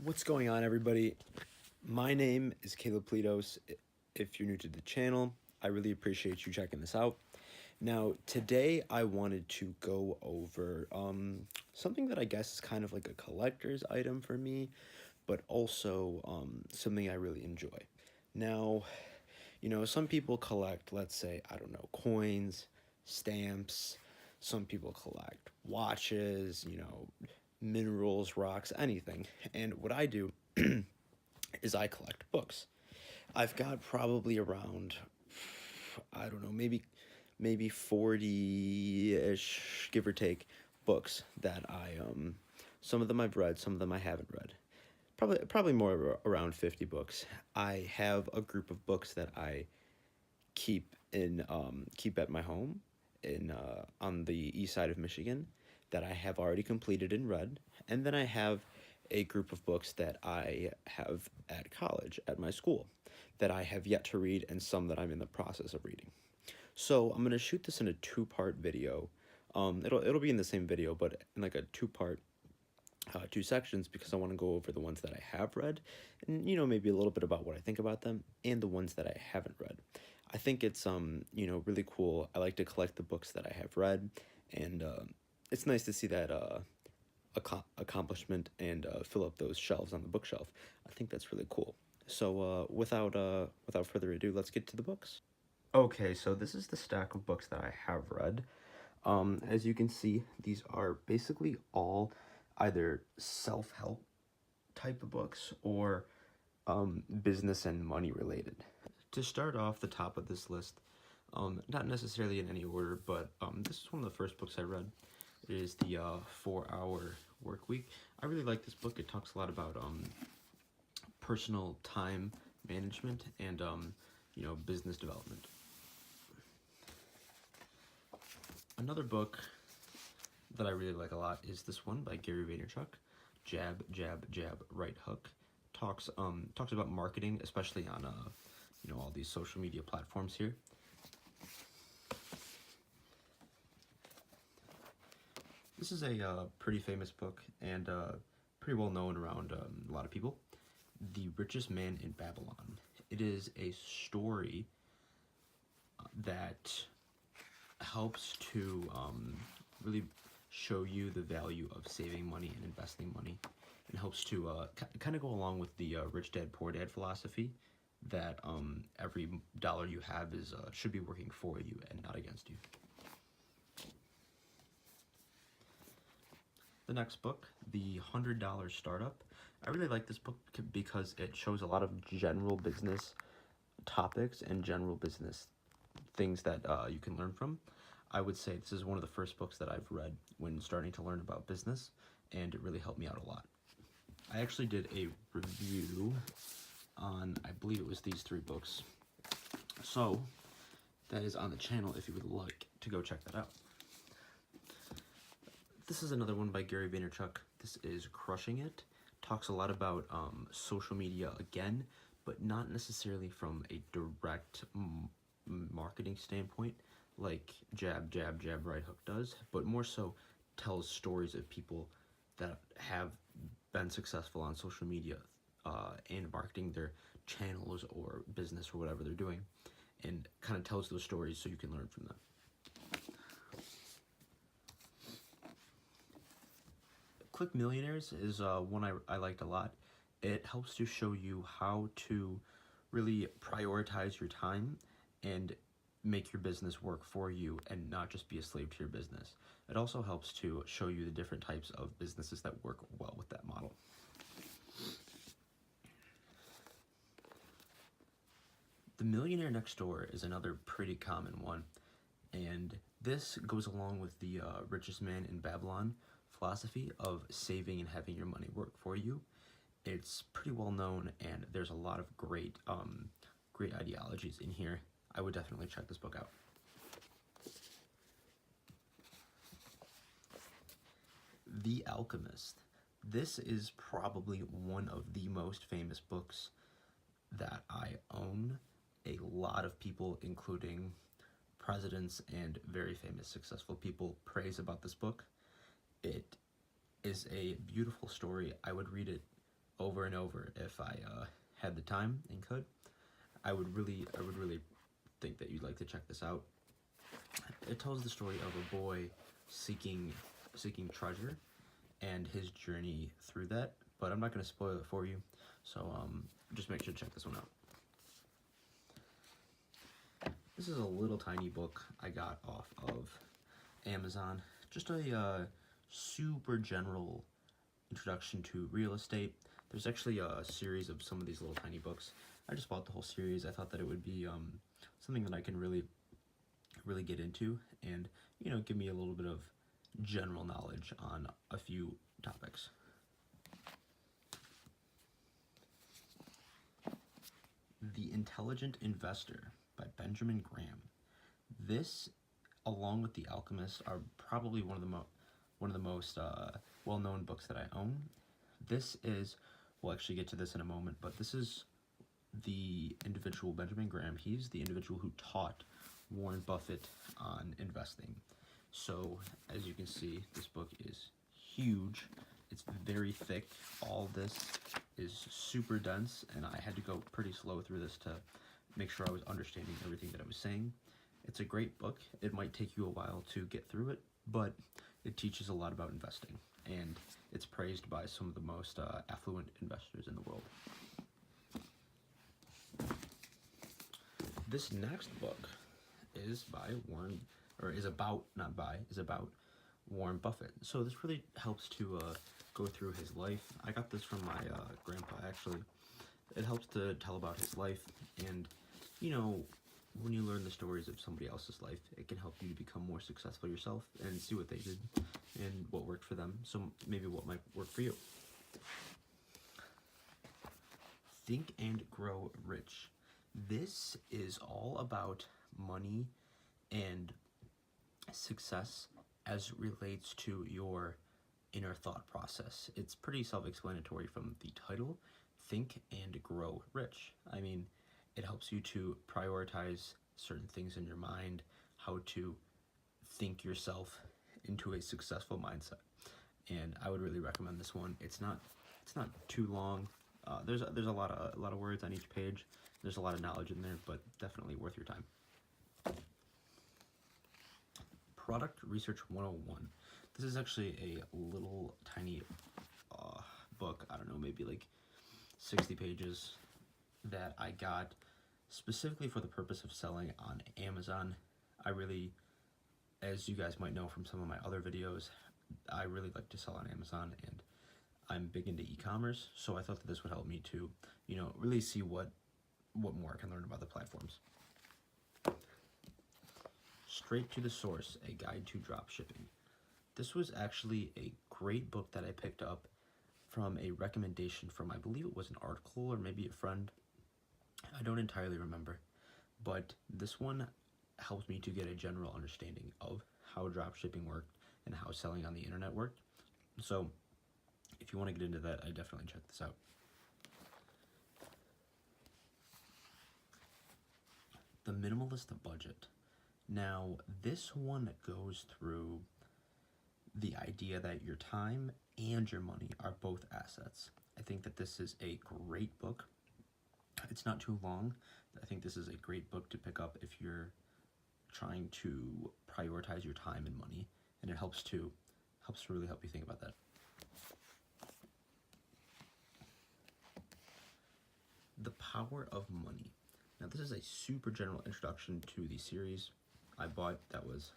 What's going on, everybody? My name is Caleb Plitos. If you're new to the channel, I really appreciate you checking this out. Now, today I wanted to go over something that I guess is kind of like a collector's item for me, but also something I really enjoy. Now, some people collect, let's say, I don't know, coins, stamps. Some people collect watches, minerals, rocks, anything. And what I do is I collect books. I've got probably around, I don't know, maybe 40-ish, give or take, books that some of them I've read, some of them I haven't read. Probably more around 50 books. I have a group of books that I keep at my home on the east side of Michigan that I have already completed and read, and then I have a group of books that I have at college at my school that I have yet to read, and some that I'm in the process of reading. So I'm gonna shoot this in a two-part video. It'll be in the same video, but in like a two-part, two sections, because I want to go over the ones that I have read, and maybe a little bit about what I think about them, and the ones that I haven't read. I think it's really cool. I like to collect the books that I have read, and it's nice to see that accomplishment and fill up those shelves on the bookshelf. I think that's really cool. So without further ado, let's get to the books. Okay, so this is the stack of books that I have read. As you can see, these are basically all either self-help type of books or business and money related. To start off the top of this list, not necessarily in any order, but this is one of the first books I read. It is the 4-Hour Work Week. I really like this book. It talks a lot about personal time management and business development. Another book that I really like a lot is this one by Gary Vaynerchuk, Jab, Jab, Jab, Right Hook. Talks about marketing, especially on all these social media platforms here. This is a pretty famous book and pretty well known around a lot of people. The Richest Man in Babylon. It is a story that helps to really show you the value of saving money and investing money, and helps to kind of go along with the Rich Dad Poor Dad philosophy that every dollar you have should be working for you and not against you. The next book, The $100 Startup. I really like this book because it shows a lot of general business topics and general business things that you can learn from. I would say this is one of the first books that I've read when starting to learn about business, and it really helped me out a lot. I actually did a review on, I believe it was these 3 books. So that is on the channel if you would like to go check that out. This is another one by Gary Vaynerchuk. This is Crushing It. Talks a lot about social media again, but not necessarily from a direct marketing standpoint like Jab, Jab, Jab, Right Hook does, but more so tells stories of people that have been successful on social media and marketing their channels or business or whatever they're doing, and kind of tells those stories so you can learn from them. Quick Millionaires is one I liked a lot. It helps to show you how to really prioritize your time and make your business work for you and not just be a slave to your business. It also helps to show you the different types of businesses that work well with that model. The Millionaire Next Door is another pretty common one, and this goes along with the Richest Man in Babylon philosophy of saving and having your money work for you. It's pretty well known, and there's a lot of great ideologies in here. I would definitely check this book out. The Alchemist. This is probably one of the most famous books that I own. A lot of people, including presidents and very famous successful people, praise about this book. It is a beautiful story. I would read it over and over if I had the time and could. I would really think that you'd like to check this out. It tells the story of a boy seeking treasure and his journey through that, but I'm not going to spoil it for you, so just make sure to check this one out. This is a little tiny book I got off of Amazon. Just a super general introduction to real estate. There's actually a series of some of these little tiny books. I just bought the whole series. I thought that it would be something that I can really get into and, you know, give me a little bit of general knowledge on a few topics. The Intelligent Investor by Benjamin Graham. This, along with The Alchemist, are probably one of the most well-known books that I own. This is, we'll actually get to this in a moment, but this is the individual, Benjamin Graham. He's the individual who taught Warren Buffett on investing. So, as you can see, this book is huge. It's very thick. All this is super dense, and I had to go pretty slow through this to make sure I was understanding everything that I was saying. It's a great book. It might take you a while to get through it, but it teaches a lot about investing, and it's praised by some of the most affluent investors in the world. This next book is about Warren Buffett. So this really helps to go through his life. I got this from my grandpa, actually. It helps to tell about his life, and, you know, when you learn the stories of somebody else's life, it can help you to become more successful yourself and see what they did and what worked for them, so maybe what might work for you. Think and Grow Rich. This is all about money and success as it relates to your inner thought process. It's pretty self-explanatory from the title, Think and Grow Rich. I mean, it helps you to prioritize certain things in your mind, how to think yourself into a successful mindset. And I would really recommend this one. It's not too long. There's a lot of words on each page. There's a lot of knowledge in there, but definitely worth your time. Product Research 101. This is actually a little tiny book, I don't know, maybe like 60 pages, that I got specifically for the purpose of selling on Amazon. I really, as you guys might know from some of my other videos, I really like to sell on Amazon, and I'm big into e-commerce, so I thought that this would help me to, you know, really see what more I can learn about the platforms. Straight to the Source, a guide to drop shipping. This was actually a great book that I picked up from a recommendation from, I believe it was an article or maybe a friend. I don't entirely remember, but this one helped me to get a general understanding of how drop shipping worked and how selling on the internet worked. So if you want to get into that, I definitely check this out. The Minimalist Budget. Now, this one goes through the idea that your time and your money are both assets. I think that this is a great book. It's not too long. I think this is a great book to pick up if you're trying to prioritize your time and money, and it helps to really help you think about that. The Power of Money. Now, this is a super general introduction to the series I bought that was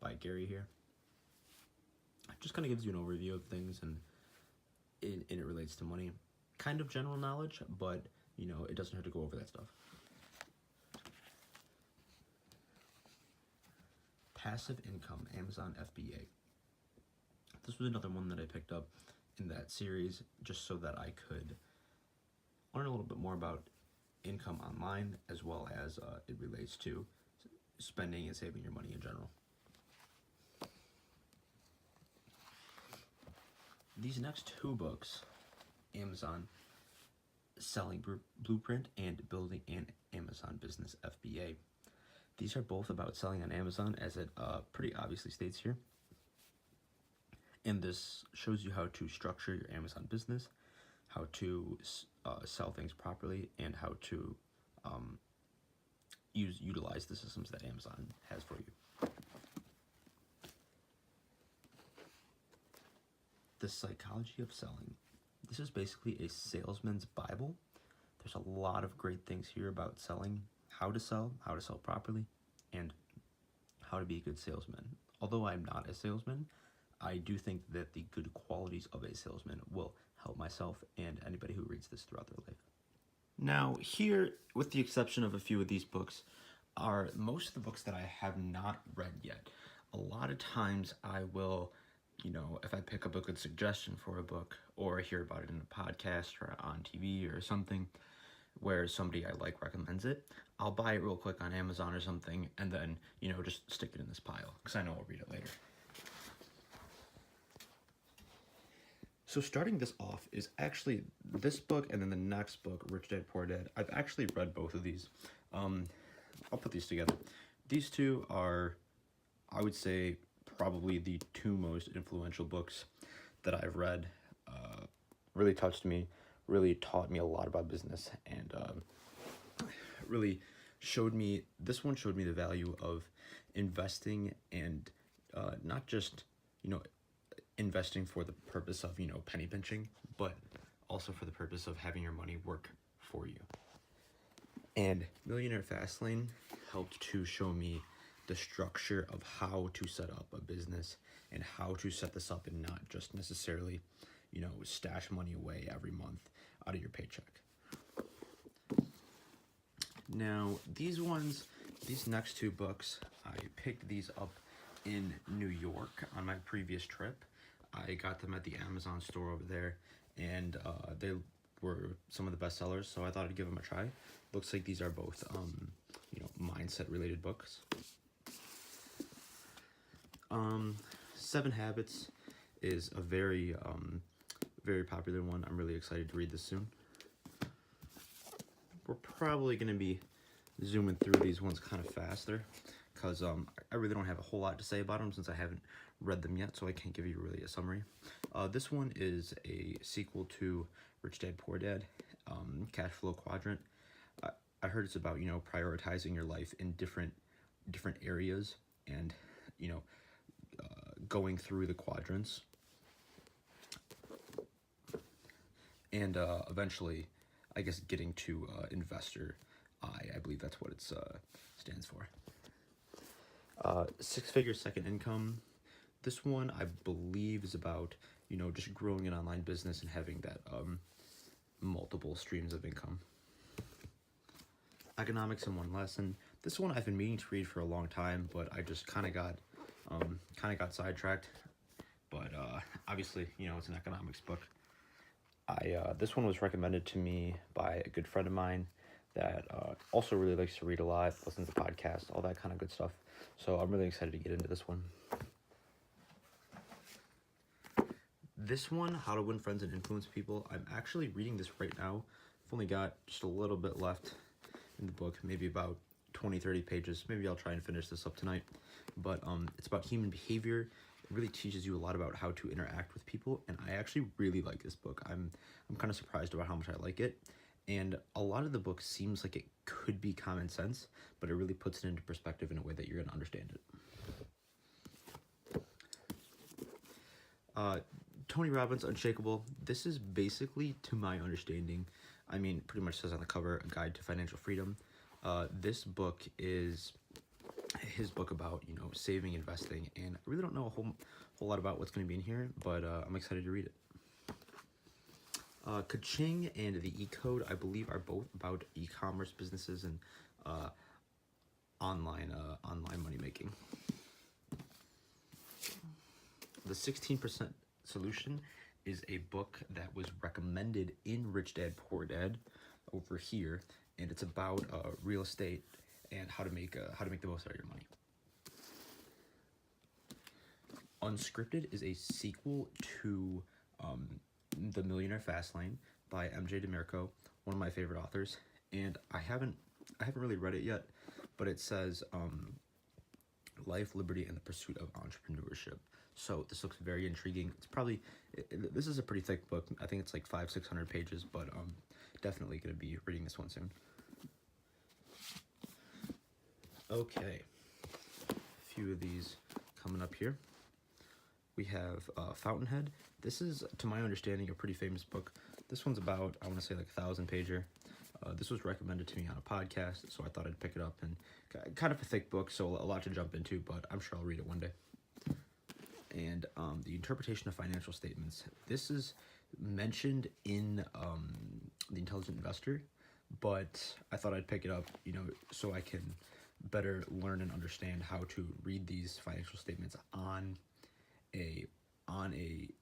by Gary here. It just kind of gives you an overview of things, and it relates to money. Kind of general knowledge, but, you know, it doesn't have to go over that stuff. Passive Income, Amazon FBA. This was another one that I picked up in that series just so that I could learn a little bit more about income online, as well as it relates to spending and saving your money in general. These next two books, Amazon Selling Blueprint and Building an Amazon Business FBA. These are both about selling on Amazon, as it pretty obviously states here. And this shows you how to structure your Amazon business, how to sell things properly, and how to utilize the systems that Amazon has for you. The Psychology of Selling. This is basically a salesman's Bible. There's a lot of great things here about selling, how to sell properly, and how to be a good salesman. Although I'm not a salesman, I do think that the good qualities of a salesman will help myself and anybody who reads this throughout their life. Now, here, with the exception of a few of these books, are most of the books that I have not read yet. A lot of times I will, if I pick up a good suggestion for a book or hear about it in a podcast or on TV or something where somebody I like recommends it, I'll buy it real quick on Amazon or something and then, just stick it in this pile because I know I'll read it later. So starting this off is actually this book and then the next book, Rich Dad Poor Dad. I've actually read both of these. I'll put these together. These two are, I would say, probably the two most influential books that I've read. Really touched me, really taught me a lot about business, and really showed me, this one showed me the value of investing and not just, investing for the purpose of, penny pinching, but also for the purpose of having your money work for you. And Millionaire Fastlane helped to show me the structure of how to set up a business and how to set this up and not just necessarily, stash money away every month out of your paycheck. Now, these next two books, I picked these up in New York on my previous trip. I got them at the Amazon store over there, and they were some of the best sellers, so I thought I'd give them a try. Looks like these are both, mindset-related books. 7 Habits is a very, very popular one. I'm really excited to read this soon. We're probably going to be zooming through these ones kind of faster because I really don't have a whole lot to say about them since I haven't read them yet, so I can't give you really a summary. This one is a sequel to Rich Dad Poor Dad, Cash Flow Quadrant. I heard it's about, prioritizing your life in different areas and, going through the quadrants. And eventually, I guess, getting to investor I believe that's what it stands for. 6-figure second income. This one, I believe, is about, just growing an online business and having that multiple streams of income. Economics in One Lesson. This one I've been meaning to read for a long time, but I just kind of got sidetracked. But obviously, it's an economics book. This one was recommended to me by a good friend of mine that also really likes to read a lot, listen to podcasts, all that kind of good stuff. So I'm really excited to get into this one. This one, How to Win Friends and Influence People, I'm actually reading this right now. I've only got just a little bit left in the book, maybe about 20-30 pages. Maybe I'll try and finish this up tonight. But it's about human behavior. It really teaches you a lot about how to interact with people, and I actually really like this book. I'm kind of surprised about how much I like it. And a lot of the book seems like it could be common sense, but it really puts it into perspective in a way that you're going to understand it. Tony Robbins' Unshakable. This is basically, to my understanding, pretty much says on the cover, a guide to financial freedom. This book is his book about, saving, investing, and I really don't know a whole lot about what's going to be in here, but I'm excited to read it. Ka-Ching and the E-Code, I believe, are both about e-commerce businesses and online money making. The 16% Solution is a book that was recommended in Rich Dad Poor Dad over here, and it's about real estate and how to make the most out of your money. Unscripted is a sequel to The Millionaire Fastlane by M.J. DeMarco, one of my favorite authors, and I haven't really read it yet, but it says life, liberty, and the pursuit of entrepreneurship. So this looks very intriguing. It's probably, this is a pretty thick book. I think it's like 500-600 pages, but definitely going to be reading this one soon. Okay, a few of these coming up here. We have Fountainhead. This is, to my understanding, a pretty famous book. This one's about, I want to say, like 1,000-pager. This was recommended to me on a podcast, so I thought I'd pick it up. And kind of a thick book, so a lot to jump into, but I'm sure I'll read it one day. And the interpretation of financial statements. This is mentioned in The Intelligent Investor, but I thought I'd pick it up, so I can better learn and understand how to read these financial statements on a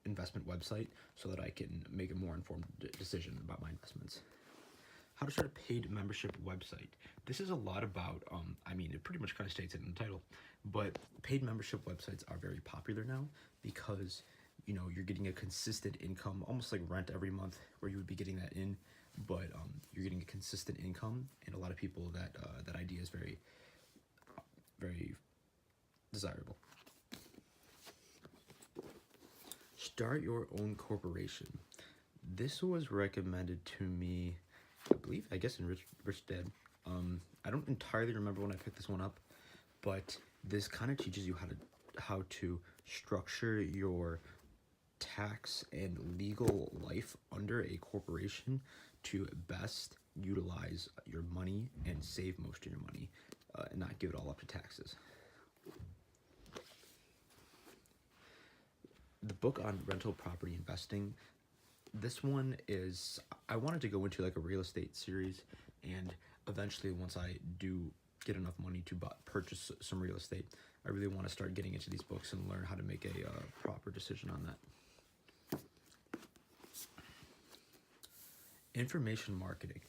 investment website, so that I can make a more informed decision about my investments. How to start a paid membership website. This is a lot about, it pretty much kind of states it in the title, but paid membership websites are very popular now because, you're getting a consistent income, almost like rent every month, where you would be getting that in, but you're getting a consistent income, and a lot of people that idea is very, very desirable. Start your own corporation. This was recommended to me, I guess in Rich Dad. I don't entirely remember when I picked this one up, but this kind of teaches you how to structure your tax and legal life under a corporation to best utilize your money and save most of your money, and not give it all up to taxes. The book on rental property investing. This one is, I wanted to go into like a real estate series, and eventually once I do get enough money to purchase some real estate, I really want to start getting into these books and learn how to make a proper decision on that. Information marketing.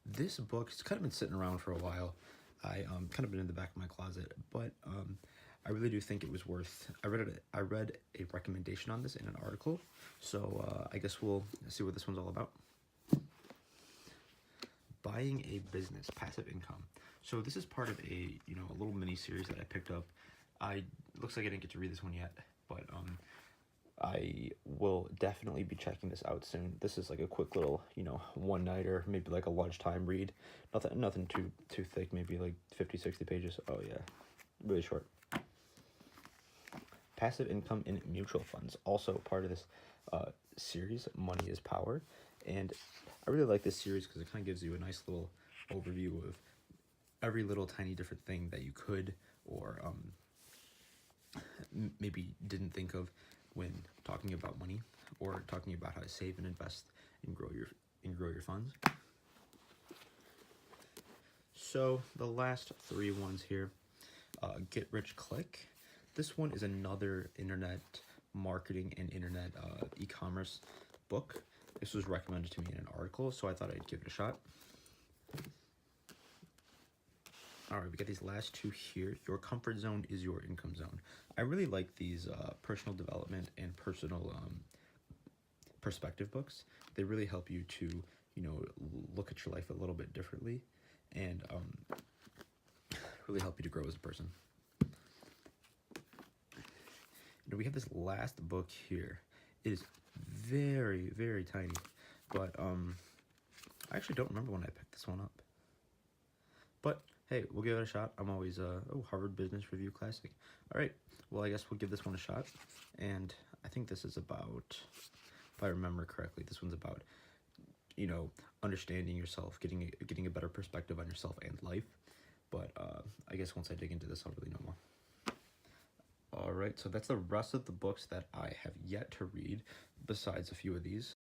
This book, it's kind of been sitting around for a while. Kind of been in the back of my closet, but I really do think it was worth. I read a recommendation on this in an article, so I guess we'll see what this one's all about. Buying a business, passive income. So this is part of a little mini series that I picked up. Looks like I didn't get to read this one yet, but I will definitely be checking this out soon. This is like a quick little, one nighter, maybe like a lunchtime read. Nothing too thick, maybe like 50-60 pages. Oh yeah, really short. Passive income in mutual funds, also part of this series, Money is Power. And I really like this series because it kind of gives you a nice little overview of every little tiny different thing that you could or maybe didn't think of when talking about money, or talking about how to save and invest and grow your funds. So the last three ones here, Get Rich Click. This one is another internet marketing and internet e-commerce book. This was recommended to me in an article, so I thought I'd give it a shot. All right, we got these last two here. Your comfort zone is your income zone. I really like these personal development and personal perspective books. They really help you to, look at your life a little bit differently, and really help you to grow as a person. We have this last book here. It is very, very tiny, but I actually don't remember when I picked this one up. But hey, we'll give it a shot. I'm always Harvard Business Review Classic. All right, well, I guess we'll give this one a shot. And I think this is about, if I remember correctly, this one's about, understanding yourself, getting a better perspective on yourself and life. But I guess once I dig into this, I'll really know more. All right, so that's the rest of the books that I have yet to read, besides a few of these.